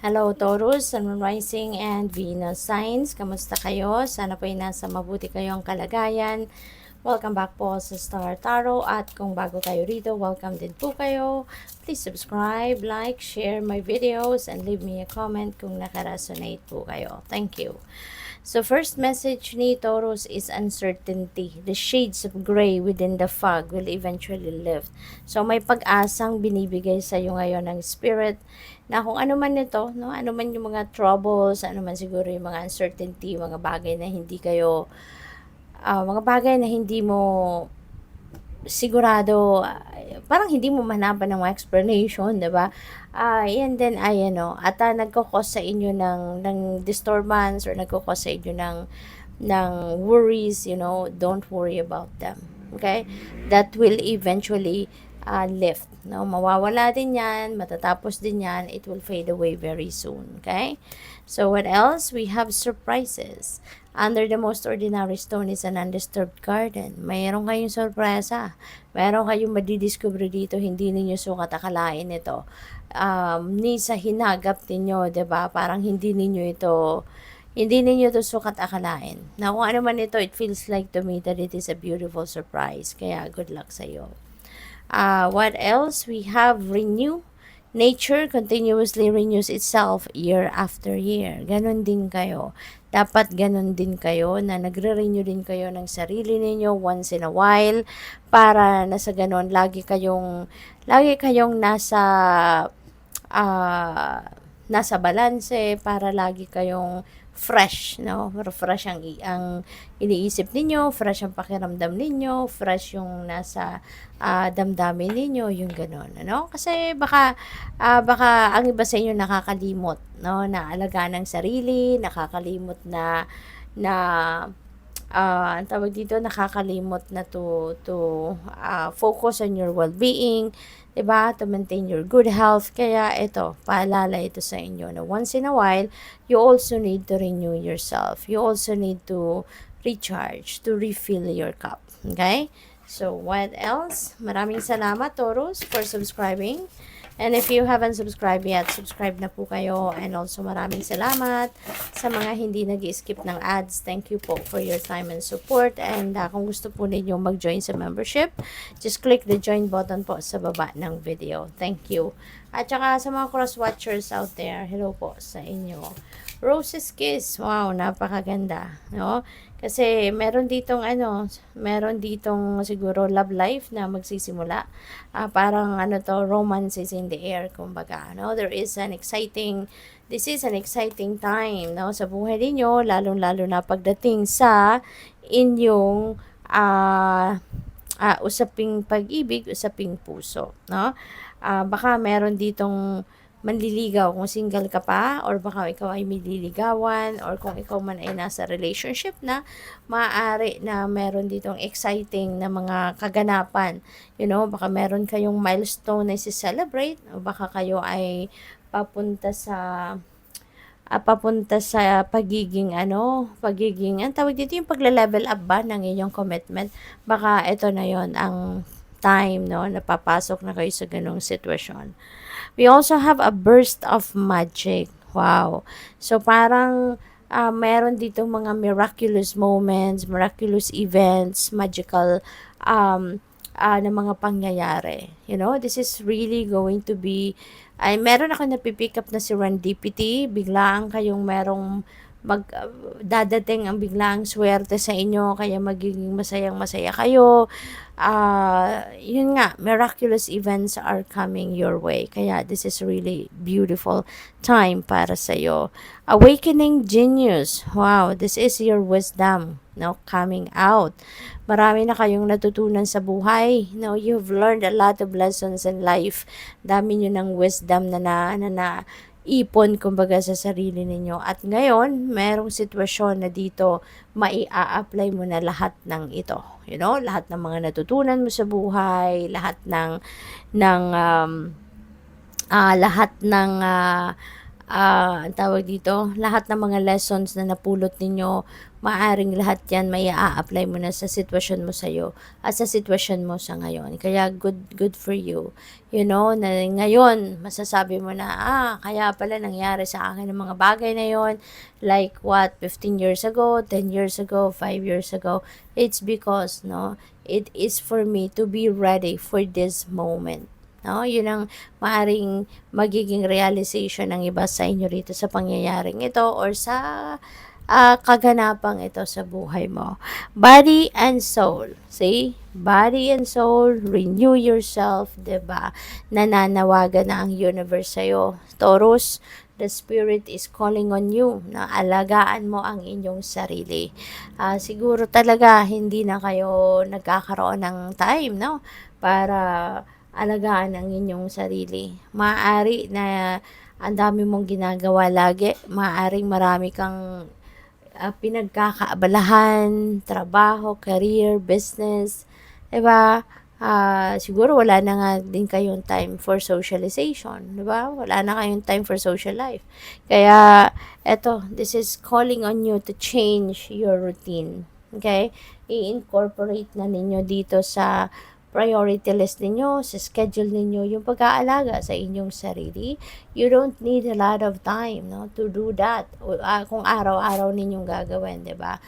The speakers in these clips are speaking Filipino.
Hello Taurus, Sun, Moon Rising and Venus signs. Kamusta kayo? Sana po ay nasa mabuti kayong kalagayan. Welcome back po sa Star Tarot at kung bago kayo rito, welcome din po kayo. Please subscribe, like, share my videos and leave me a comment kung nakaresonate po kayo. Thank you. So first message ni Taurus is uncertainty. The shades of gray within the fog will eventually lift. So may pag-asang binibigay sa iyo ngayon ng spirit na kung ano man ito, no? Ano man yung mga troubles, ano man siguro yung mga uncertainty, mga bagay na hindi kayo, mga bagay na hindi mo sigurado, parang hindi mo mahanapan ng mga explanation, 'di ba? Yan din ay ano, at nagko-cause sa inyo ng disturbance or nagko-cause sa inyo ng worries, don't worry about them. Okay? That will eventually lift. No? Mawawala din yan, matatapos din yan, it will fade away very soon. Okay? So what else? We have surprises. Under the most ordinary stone is an undisturbed garden. Mayroon kayong sorpresa. Mayroon kayong madidiscover dito, hindi ninyo sukat akalain ito. Ni sa hinagap ninyo, 'di ba? Parang hindi ninyo ito sukat akalain. Na kung ano man ito, it feels like to me that it is a beautiful surprise. Kaya good luck sa iyo. What else? We have renew. Nature continuously renews itself year after year. Ganon din kayo. Dapat ganon din kayo na nagre-renew din kayo ng sarili ninyo once in a while para nasa ganon lagi kayong nasa balanse para lagi kayong fresh, no? Fresh ang iniisip ninyo, fresh ang pakiramdam ninyo, fresh yung nasa damdamin ninyo, yung gano'n, ano? Kasi baka ang iba sa inyo nakakalimot, no? Na alagaan ng sarili, nakakalimot na ang tawag dito, nakakalimot na to focus on your well-being, 'di ba? To maintain your good health. Kaya ito, paalala ito sa inyo na once in a while, you also need to renew yourself. You also need to recharge, to refill your cup. Okay? So, what else? Maraming salamat, Taurus, for subscribing. And if you haven't subscribed yet, subscribe na po kayo. And also, maraming salamat sa mga hindi nag-skip ng ads. Thank you po for your time and support. And kung gusto po ninyo mag-join sa membership, just click the join button po sa baba ng video. Thank you. At saka sa mga cross-watchers out there, hello po sa inyo. Roses Kiss, wow, napakaganda, no? Kasi meron ditong siguro love life na magsisimula. Parang romance is in the air, kumbaga, no? This is an exciting time, no? Sa buhay niyo, lalong-lalo na pagdating sa inyong usaping pag-ibig, usaping puso, no? Baka meron ditong manliligaw kung single ka pa, or baka ikaw ay nililigawan, or kung ikaw man ay nasa relationship na, maaari na meron ditong exciting na mga kaganapan. Baka meron kayong milestone na i-celebrate, o baka kayo ay papunta sa pagiging ang tawag dito, yung pagle-level up ba ng inyong commitment. Baka ito na yon ang time, no, na papasok na kayo sa ganong sitwasyon. We also have a burst of magic. Wow. So, parang meron dito mga miraculous moments, miraculous events, magical na mga pangyayari. This is really going to be, meron ako napipick up na serendipity, biglaan kayong merong dadating ang biglang swerte sa inyo, kaya magiging masayang-masaya kayo. Yun nga, miraculous events are coming your way. Kaya this is really beautiful time para sa iyo. Awakening genius. Wow, this is your wisdom, no, coming out. Marami na kayong natutunan sa buhay. You've learned a lot of lessons in life. Dami nyo ng wisdom na ipon kumbaga sa sarili ninyo. At ngayon, merong sitwasyon na dito mai-a-apply mo na lahat ng ito. Lahat ng mga natutunan mo sa buhay, lahat ng ang tawag dito, lahat ng mga lessons na napulot ninyo, maaring lahat yan may a-apply mo na sa sitwasyon mo sa'yo at sa sitwasyon mo sa ngayon. Kaya good for you. You know, na ngayon, masasabi mo na, kaya pala nangyari sa akin ng mga bagay na yon, like what, 15 years ago, 10 years ago, 5 years ago. It's because, no, it is for me to be ready for this moment. No, yun ang maaring magiging realization ng iba sa inyo rito sa pangyayaring ito or sa kaganapang ito sa buhay mo. Body and soul. See? Body and soul, renew yourself, 'di ba? Nananawagan na ang universe sa'yo. Taurus, the spirit is calling on you na alagaan mo ang inyong sarili. Siguro talaga hindi na kayo nagkakaroon ng time, no? Para alagaan ang inyong sarili. Maaari na ang dami mong ginagawa lagi. Maaring marami kang pinagkakaabalahan, trabaho, career, business. Diba? Siguro wala na nga din kayong time for socialization. Diba? Wala na kayong time for social life. Kaya, this is calling on you to change your routine. Okay? I-incorporate na ninyo dito sa priority list ninyo, sa schedule ninyo, yung pag-aalaga sa inyong sarili. You don't need a lot of time, no, to do that. Kung araw-araw ninyong gagawin, 'di ba?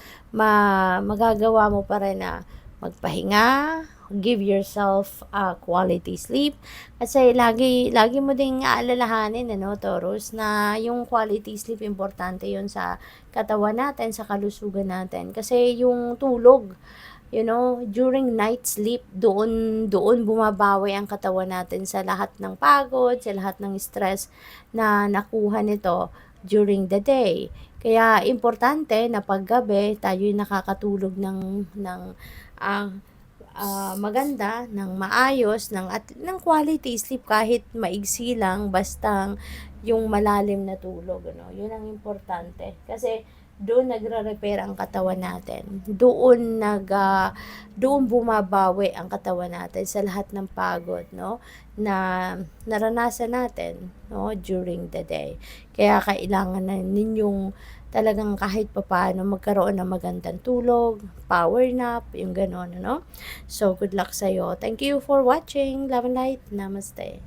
Magagawa mo pa rin na magpahinga, give yourself quality sleep. Kasi lagi mo ding aalalahanin, ano, Taurus, na yung quality sleep, importante yun sa katawan natin, sa kalusugan natin. Kasi yung tulog, during night sleep, doon bumabawi ang katawan natin sa lahat ng pagod, sa lahat ng stress na nakuha nito during the day. Kaya importante na paggabi tayo'y nakakatulog ng maganda, ng maayos, ng quality sleep, kahit maigsi lang, basta yung malalim na tulog, ano. Yun ang importante. Kasi doon nagre-repair ang katawan natin. Doon bumabawi ang katawan natin sa lahat ng pagod, no, na naranasan natin, no, during the day. Kaya kailangan na ninyong talagang kahit papaano magkaroon ng magandang tulog, power nap, yung gano'n, no. So, good luck sa'yo. Thank you for watching. Love and light. Namaste.